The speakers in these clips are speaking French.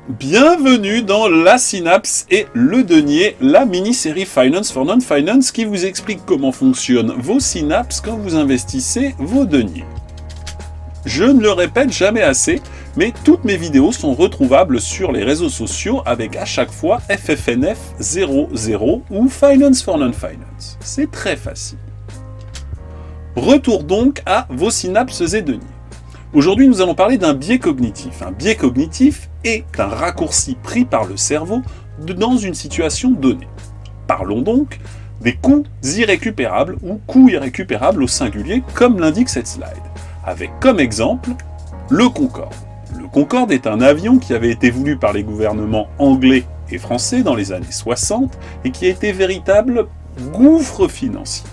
Bienvenue dans La Synapse et le Denier, la mini-série Finance for Non-Finance qui vous explique comment fonctionnent vos synapses quand vous investissez vos deniers. Je ne le répète jamais assez, mais toutes mes vidéos sont retrouvables sur les réseaux sociaux avec à chaque fois FFNF00 ou Finance for Non-Finance. C'est très facile. Retour donc à vos synapses et deniers. Aujourd'hui, nous allons parler d'un biais cognitif. Un biais cognitif est un raccourci pris par le cerveau dans une situation donnée. Parlons donc des coûts irrécupérables ou coûts irrécupérables au singulier, comme l'indique cette slide, avec comme exemple le Concorde. Le Concorde est un avion qui avait été voulu par les gouvernements anglais et français dans les années 60 et qui a été véritable gouffre financier.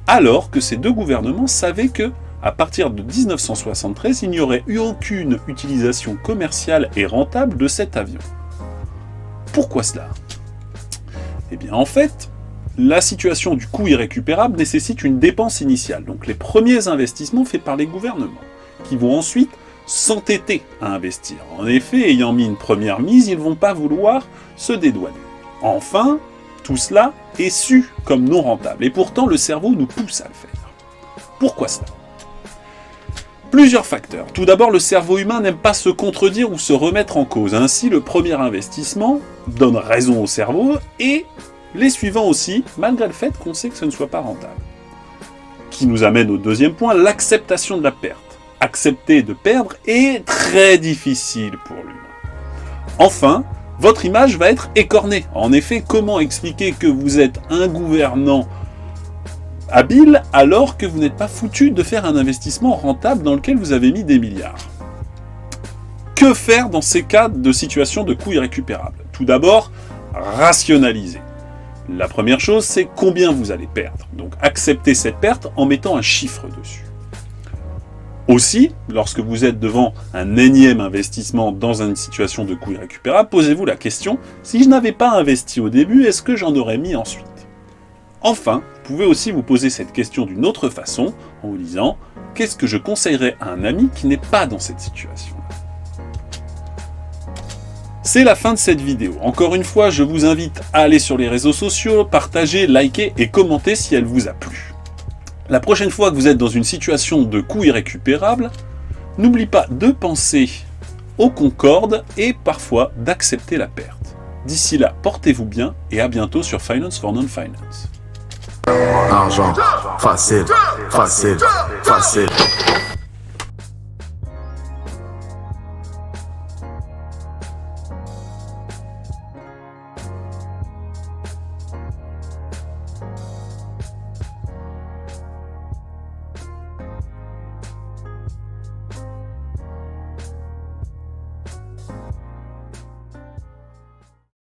Alors que ces deux gouvernements savaient que, à partir de 1973, il n'y aurait eu aucune utilisation commerciale et rentable de cet avion. Pourquoi cela ? Eh bien en fait, la situation du coût irrécupérable nécessite une dépense initiale, donc les premiers investissements faits par les gouvernements, qui vont ensuite s'entêter à investir. En effet, ayant mis une première mise, ils ne vont pas vouloir se dédouaner. Enfin, tout cela est su comme non rentable, et pourtant le cerveau nous pousse à le faire. Pourquoi cela ? Plusieurs facteurs. Tout d'abord, le cerveau humain n'aime pas se contredire ou se remettre en cause. Ainsi, le premier investissement donne raison au cerveau, et les suivants aussi, malgré le fait qu'on sait que ce ne soit pas rentable. Qui nous amène au deuxième point, l'acceptation de la perte. Accepter de perdre est très difficile pour l'humain. Enfin, votre image va être écornée. En effet, comment expliquer que vous êtes un gouvernant habile alors que vous n'êtes pas foutu de faire un investissement rentable dans lequel vous avez mis des milliards? Que faire dans ces cas de situation de coût irrécupérable? Tout d'abord, rationaliser. La première chose, c'est combien vous allez perdre. Donc acceptez cette perte en mettant un chiffre dessus. Aussi, lorsque vous êtes devant un énième investissement dans une situation de coût irrécupérable, posez-vous la question, si je n'avais pas investi au début, est-ce que j'en aurais mis ensuite? Enfin, vous pouvez aussi vous poser cette question d'une autre façon, en vous disant « Qu'est-ce que je conseillerais à un ami qui n'est pas dans cette situation-là » C'est la fin de cette vidéo. Encore une fois, je vous invite à aller sur les réseaux sociaux, partager, liker et commenter si elle vous a plu. La prochaine fois que vous êtes dans une situation de coût irrécupérable, n'oubliez pas de penser au Concorde et parfois d'accepter la perte. D'ici là, portez-vous bien et à bientôt sur Finance for Non-Finance. Argent, facile, facile, facile.